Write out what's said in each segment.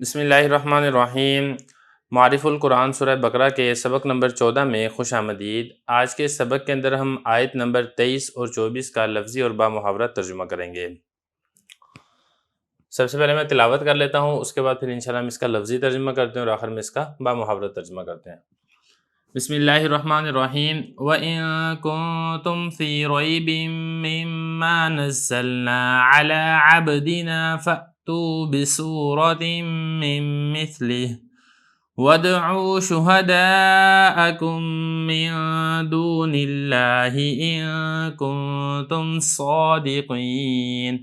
بسم اللہ الرحمن الرحیم۔ معارف القرآن سورہ بقرہ کے سبق نمبر 14 میں خوش آمدید۔ آج کے سبق کے اندر ہم آیت نمبر 23 اور 24 کا لفظی اور بامحاورہ ترجمہ کریں گے۔ سب سے پہلے میں تلاوت کر لیتا ہوں، اس کے بعد پھر انشاءاللہ ہم اس کا لفظی ترجمہ کرتے ہیں اور آخر میں اس کا بامحاورہ ترجمہ کرتے ہیں۔ بسم اللہ الرحمن الرحیم۔ وَإِن كُنتُمْ فِي رَيْبٍ مِّمَّا نَزَّلْنَا عَلَىٰ عَبْدِنَا فَأْتُوا بِسُورَةٍ مِّن مِّثْلِهِ وَادْعُوا شُهَدَاءَكُم مِّن دُونِ اللَّهِ إِن كُنتُمْ صَادِقِينَ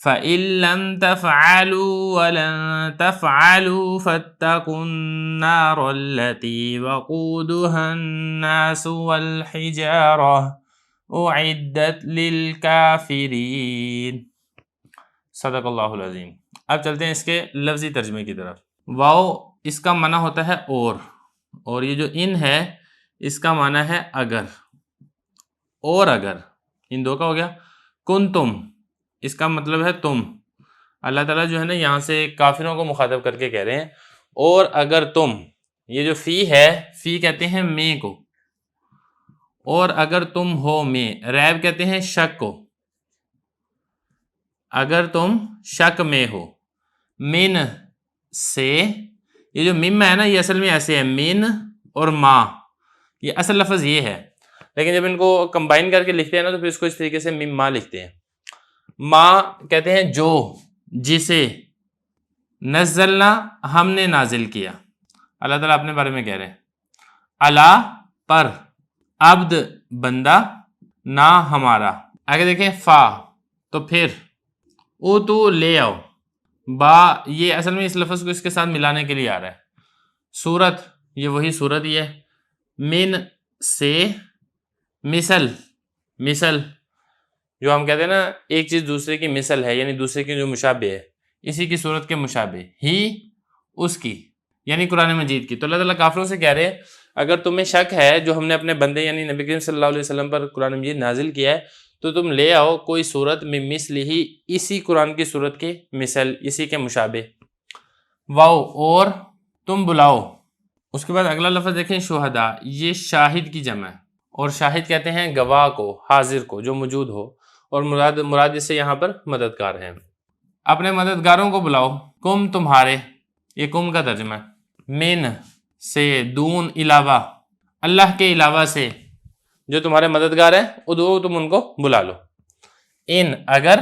فَإِن لَّمْ تَفْعَلُوا وَلَن تَفْعَلُوا فَاتَّقُوا النَّارَ الَّتِي وَقُودُهَا النَّاسُ وَالْحِجَارَةُ أُعِدَّتْ لِلْكَافِرِينَ۔ صدق اللہ العظیم۔ اب چلتے ہیں اس کے لفظی ترجمے کی طرف۔ واو اس کا معنی ہوتا ہے اور یہ جو ان ہے اس کا معنی ہے اگر، اور اگر، ان دو کا ہو گیا۔ کنتم اس کا مطلب ہے تم۔ اللہ تعالیٰ جو ہے نا یہاں سے کافروں کو مخاطب کر کے کہہ رہے ہیں اور اگر تم، یہ جو فی ہے، فی کہتے ہیں میں کو، اور اگر تم ہو میں، ریب کہتے ہیں شک کو، اگر تم شک میں ہو، من سے، یہ جو مم ہے نا یہ اصل میں ایسے ہے، من اور ما، یہ اصل لفظ یہ ہے، لیکن جب ان کو کمبائن کر کے لکھتے ہیں نا تو پھر اس کو اس طریقے سے مم ما لکھتے ہیں۔ ما کہتے ہیں جو، جسے، نزلنا ہم نے نازل کیا، اللہ تعالیٰ اپنے بارے میں کہہ رہے ہیں، اللہ پر، عبد بندہ، نا ہمارا۔ آگے دیکھیں فا تو پھر، او تو لے آؤ، با یہ اصل میں اس لفظ کو اس کے ساتھ ملانے کے لیے آ رہا ہے۔ صورت یہ وہی صورت ہی ہے، من سے، مثل جو ہم کہتے ہیں نا ایک چیز دوسرے کی مثل ہے، یعنی دوسرے کی جو مشابہ ہے، اسی کی صورت کے مشابہ، ہی اس کی، یعنی قرآن مجید کی۔ تو اللہ تعالیٰ کافروں سے کہہ رہے ہیں اگر تمہیں شک ہے جو ہم نے اپنے بندے یعنی نبی کریم صلی اللہ علیہ وسلم پر قرآن مجید نازل کیا ہے تو تم لے آؤ کوئی صورت من مثلہ، اسی قرآن کی صورت کے مثل، اسی کے مشابہ۔ واو اور تم بلاؤ۔ اس کے بعد اگلا لفظ دیکھیں شہداء، یہ شاہد کی جمع ہے، اور شاہد کہتے ہیں گواہ کو، حاضر کو، جو موجود ہو، اور مراد اس سے یہاں پر مددگار ہیں۔ اپنے مددگاروں کو بلاؤ، کم تمہارے، یہ کم کا ترجمہ ہے، من سے، دون علاوہ، اللہ کے علاوہ سے جو تمہارے مددگار ہیں ادعو تم ان کو بلا لو۔ ان اگر،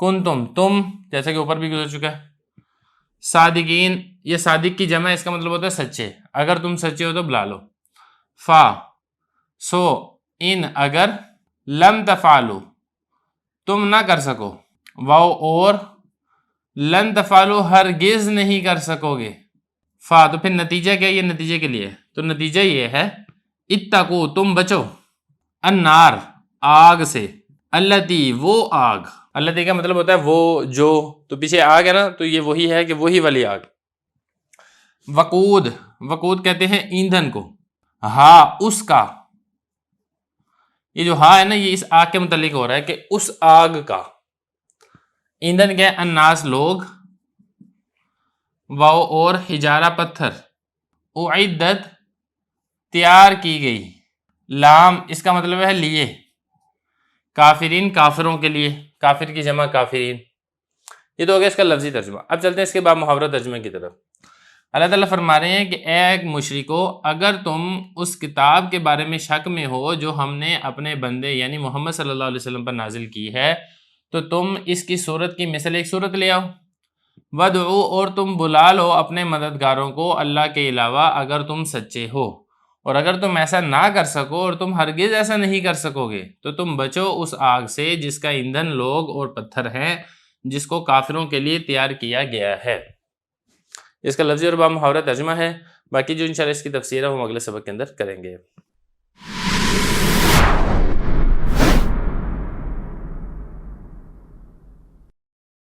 کنتم تم، جیسا کہ اوپر بھی گزر چکا ہے، صادقین یہ صادق کی جمع ہے، اس کا مطلب ہوتا ہے سچے، اگر تم سچے ہو تو بلا لو۔ فا سو، ان اگر، لم تفعلوا تم نہ کر سکو، واو اور، لن تفعلوا ہرگز نہیں کر سکو گے، فا تو پھر نتیجہ کیا، یہ نتیجے کے لیے، تو نتیجہ یہ ہے اتقوا تم بچو، النار آگ سے، التی وہ آگ، التی کا مطلب ہوتا ہے وہ جو، تو پیچھے آگ ہے نا تو یہ وہی ہے کہ وہی والی آگ۔ وقود کہتے ہیں ایندھن کو، ہاں اس کا، یہ جو ہاں ہے نا یہ اس آگ کے متعلق ہو رہا ہے کہ اس آگ کا، ایندھن کیا ہے، الناس لوگ، واو اور، حجارہ پتھر، اعدت تیار کی گئی، لام اس کا مطلب ہے لیے، کافرین کافروں کے لیے، کافر کی جمع کافرین۔ یہ تو ہو گیا اس کا لفظی ترجمہ۔ اب چلتے ہیں اس کے بعد محاورہ ترجمے کی طرف۔ اللہ تعالیٰ فرما رہے ہیں کہ اے مشرکو اگر تم اس کتاب کے بارے میں شک میں ہو جو ہم نے اپنے بندے یعنی محمد صلی اللہ علیہ وسلم پر نازل کی ہے تو تم اس کی صورت کی مثل ایک صورت لے آؤ، ودعو اور تم بلا لو اپنے مددگاروں کو اللہ کے علاوہ اگر تم سچے ہو، اور اگر تم ایسا نہ کر سکو اور تم ہرگز ایسا نہیں کر سکو گے تو تم بچو اس آگ سے جس کا ایندھن لوگ اور پتھر ہیں، جس کو کافروں کے لیے تیار کیا گیا ہے۔ اس کا لفظی اور بامحاورہ ترجمہ ہے، باقی جو انشاءاللہ اس کی تفسیر ہے وہ ہم اگلے سبق کے اندر کریں گے۔